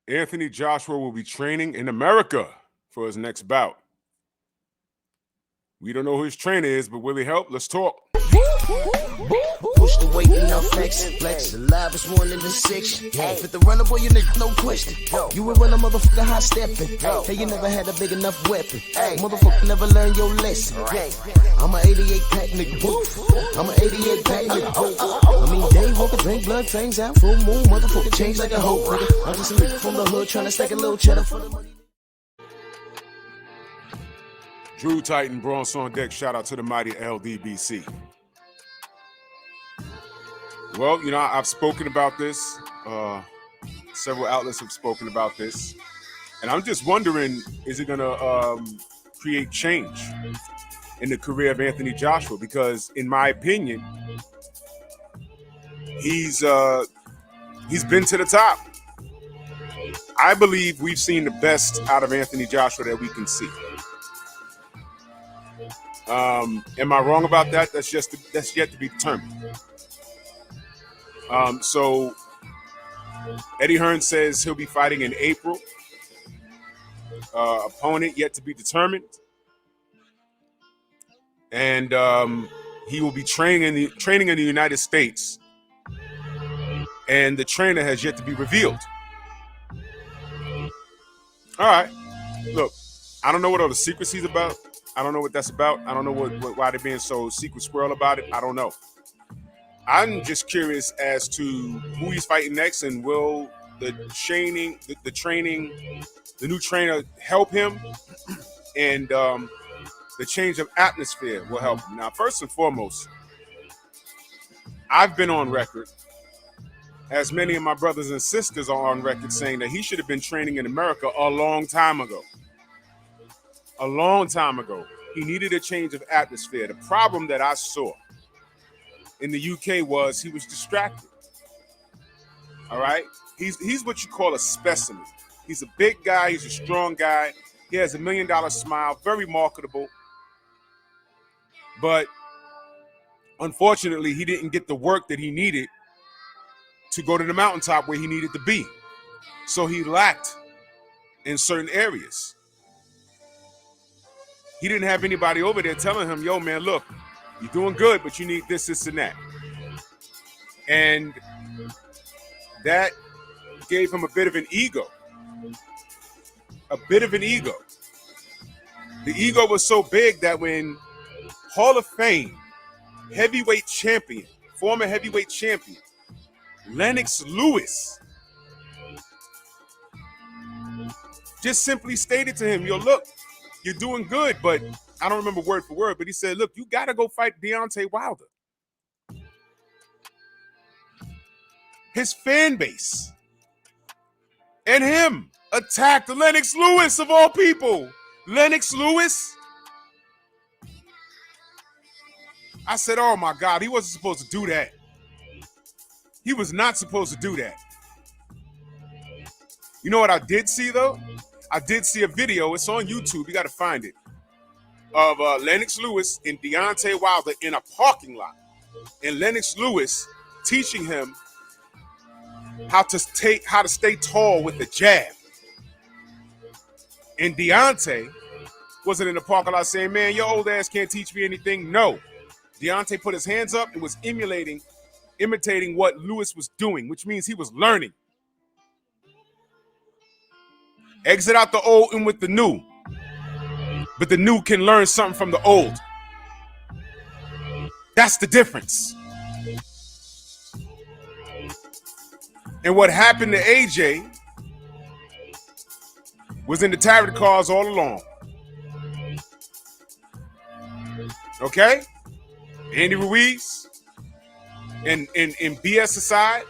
Anthony Joshua will be training in America for his next bout. We don't know who his trainer is, but will he help? Let's talk. Push the weight and now flex the live is 1 in the 6. Fit the runner, boy, you nigga, no question. You will run a motherfucker high stepping. Hey, you never had a big enough weapon. Motherfucker never learned your lesson. I'm an 88 pack nigga. I'm an 88 pack nigga. I mean, day walker, drink blood, fangs out, full moon, motherfucker, change like a hoe, nigga. I'm just a nigga from the hood trying to stack a little cheddar for the money. Drew Titan, Bronx on deck. Shout out to the mighty LDBC. Well, you know, I've spoken about this. Several outlets have spoken about this. And I'm just wondering, is it going to create change in the career of Anthony Joshua? Because in my opinion, he's been to the top. I believe we've seen the best out of Anthony Joshua that we can see. Am I wrong about that? That's yet to be determined. So Eddie Hearn says he'll be fighting in April. Opponent yet to be determined. And he will be training in the United States. And the trainer has yet to be revealed. All right. Look, I don't know what all the secrecy's about. I don't know what that's about. I don't know why they're being so secret squirrel about it. I don't know. I'm just curious as to who he's fighting next, and will the training, the new trainer help him, and the change of atmosphere will help him. Now, first and foremost, I've been on record, as many of my brothers and sisters are on record, saying that he should have been training in America a long time ago. A long time ago. He needed a change of atmosphere. The problem that I saw in the UK was he was distracted. All right? He's what you call a specimen. He's a big guy. He's a strong guy. He has $1 million smile, very marketable. But unfortunately, he didn't get the work that he needed to go to the mountaintop where he needed to be. So he lacked in certain areas. He didn't have anybody over there telling him, yo, man, look, you're doing good, but you need this, this, and that. And that gave him a bit of an ego. A bit of an ego. The ego was so big that when Hall of Fame heavyweight champion, former heavyweight champion, Lennox Lewis, just simply stated to him, yo, look, you're doing good, but I don't remember word for word, but he said, look, you got to go fight Deontay Wilder. His fan base and him attacked Lennox Lewis, of all people. Lennox Lewis. I said, oh, my God, he wasn't supposed to do that. He was not supposed to do that. You know what I did see, though? I did see a video. It's on YouTube. You got to find it. Of Lennox Lewis and Deontay Wilder in a parking lot. And Lennox Lewis teaching him how to stay tall with the jab. And Deontay wasn't in the parking lot saying, man, your old ass can't teach me anything. No. Deontay put his hands up and was imitating what Lewis was doing, which means he was learning. Exit out the old and with the new. But the new can learn something from the old. That's the difference. And what happened to AJ was in the tarot cards all along. Okay? Andy Ruiz and BS aside,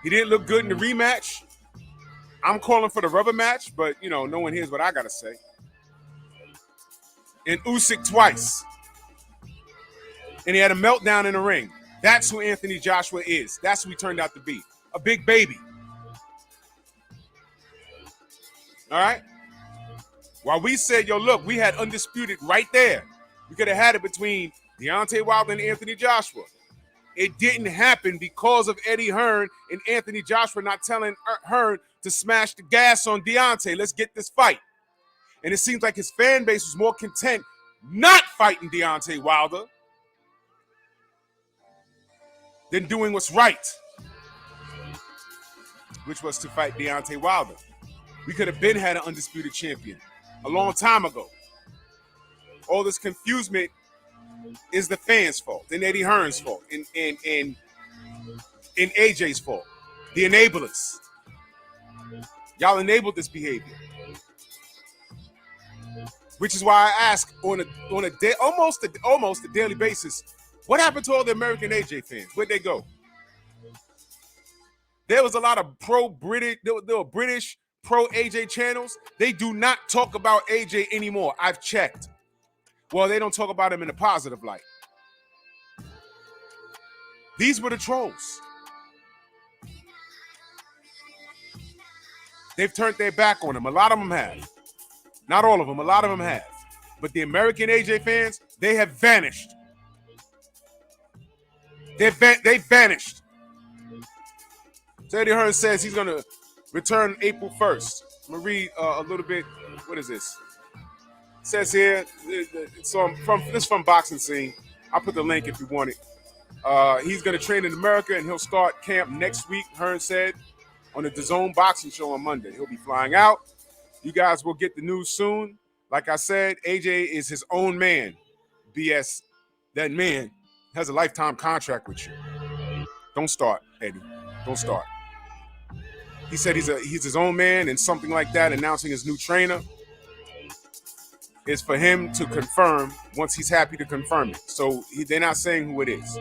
he didn't look good in the rematch. I'm calling for the rubber match, but, you know, no one hears what I got to say. And Usyk twice. And he had a meltdown in the ring. That's who Anthony Joshua is. That's who he turned out to be. A big baby. All right? While we said, yo, look, we had undisputed right there. We could have had it between Deontay Wilder and Anthony Joshua. It didn't happen because of Eddie Hearn and Anthony Joshua not telling Hearn to smash the gas on Deontay. Let's get this fight. And it seems like his fan base was more content not fighting Deontay Wilder than doing what's right, which was to fight Deontay Wilder. We could have been had an undisputed champion a long time ago. All this confusement is the fans' fault, and Eddie Hearn's fault, and AJ's fault. The enablers. Y'all enabled this behavior. Which is why I ask on a almost a daily basis, what happened to all the American AJ fans? Where'd they go? There was a lot of pro-British, there were British pro-AJ channels. They do not talk about AJ anymore. I've checked. Well, they don't talk about him in a positive light. These were the trolls. They've turned their back on him. A lot of them have. Not all of them. A lot of them have. But the American AJ fans, they have vanished. They've vanished. So Eddie Hearn says he's going to return April 1st. I'm going to read a little bit. What is this? It says here, so this is from Boxing Scene. I'll put the link if you want it. He's going to train in America, and he'll start camp next week, Hearn said, on the DAZN boxing show on Monday. He'll be flying out. You guys will get the news soon. Like I said, AJ is his own man. BS, that man has a lifetime contract with you. Don't start, Eddie. Don't start. He said he's his own man, and something like that, announcing his new trainer, is for him to confirm once he's happy to confirm it. So they're not saying who it is.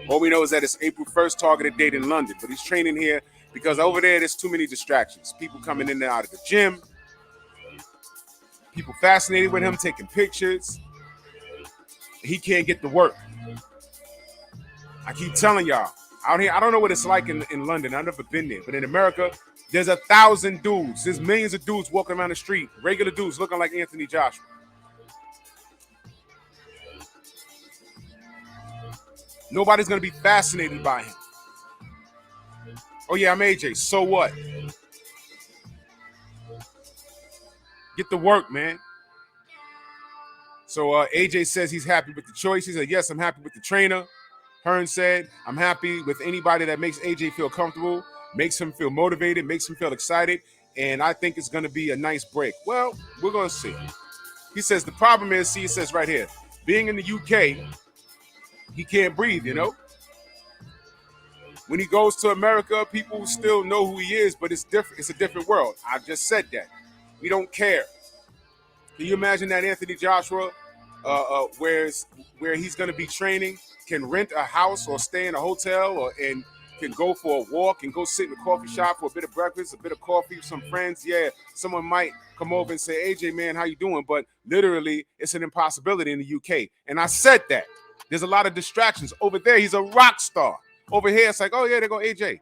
All we know is that it's April 1st, targeted date in London. But he's training here because over there's too many distractions. People coming in and out of the gym. People fascinated with him, taking pictures. He can't get to work. I keep telling y'all, out here, I don't know what it's like in London. I've never been there. But in America, there's 1,000 dudes. There's millions of dudes walking around the street. Regular dudes looking like Anthony Joshua. Nobody's going to be fascinated by him. Oh, yeah, I'm AJ. So what? Get to work, man. So AJ says he's happy with the choice. He said, yes, I'm happy with the trainer. Hearn said, I'm happy with anybody that makes AJ feel comfortable, makes him feel motivated, makes him feel excited, and I think it's going to be a nice break. Well, we're going to see. He says the problem is, see, it says right here, being in the UK, he can't breathe, you know? When he goes to America, people still know who he is, but it's different. It's a different world. I just said that. We don't care. Can you imagine that Anthony Joshua, where he's going to be training, can rent a house or stay in a hotel and can go for a walk and go sit in a coffee shop for a bit of breakfast, a bit of coffee, some friends. Yeah, someone might come over and say, AJ, man, how you doing? But literally, it's an impossibility in the UK. And I said that. There's a lot of distractions. Over there, he's a rock star. Over here, it's like, oh, yeah, there go AJ.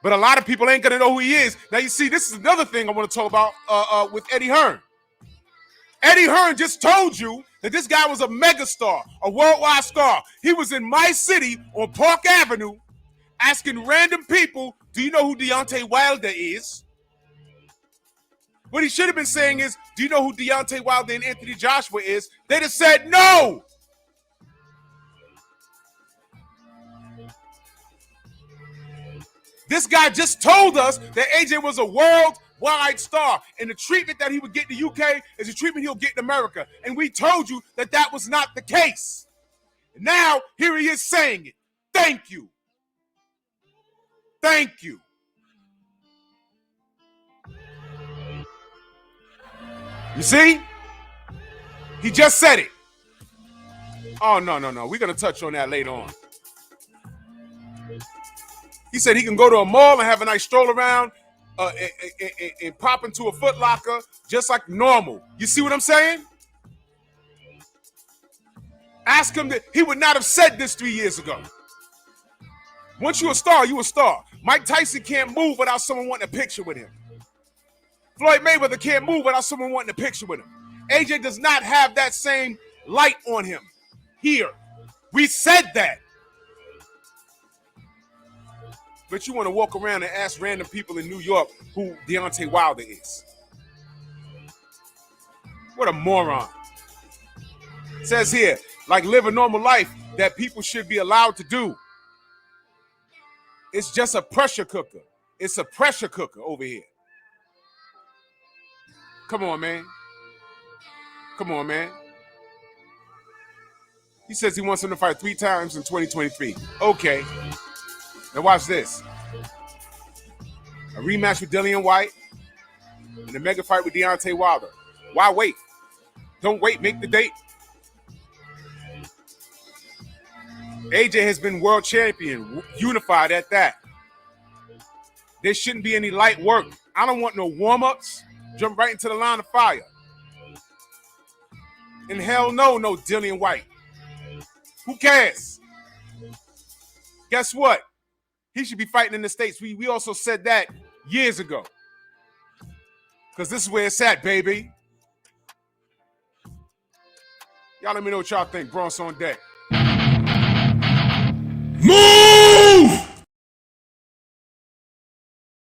But a lot of people ain't going to know who he is. Now, you see, this is another thing I want to talk about with Eddie Hearn. Eddie Hearn just told you that this guy was a megastar, a worldwide star. He was in my city on Park Avenue asking random people, do you know who Deontay Wilder is? What he should have been saying is, do you know who Deontay Wilder and Anthony Joshua is? They'd have said no. This guy just told us that AJ was a worldwide star, and the treatment that he would get in the UK is the treatment he'll get in America. And we told you that that was not the case. And now, here he is saying it. Thank you. Thank you. You see? He just said it. Oh, no. We're going to touch on that later on. He said he can go to a mall and have a nice stroll around and pop into a Foot Locker just like normal. You see what I'm saying? Ask him that he would not have said this 3 years ago. Once you're a star, you're a star. Mike Tyson can't move without someone wanting a picture with him. Floyd Mayweather can't move without someone wanting a picture with him. AJ does not have that same light on him here. We said that. But you want to walk around and ask random people in New York who Deontay Wilder is. What a moron. It says here, like live a normal life that people should be allowed to do. It's just a pressure cooker. It's a pressure cooker over here. Come on, man. Come on, man. He says he wants him to fight 3 times in 2023. Okay. Now watch this. A rematch with Dillian White and a mega fight with Deontay Wilder. Why wait? Don't wait. Make the date. AJ has been world champion, unified at that. There shouldn't be any light work. I don't want no warm-ups. Jump right into the line of fire. And hell no Dillian White. Who cares? Guess what? He should be fighting in the States. We also said that years ago. Because this is where it's at, baby. Y'all let me know what y'all think. Bronx on deck.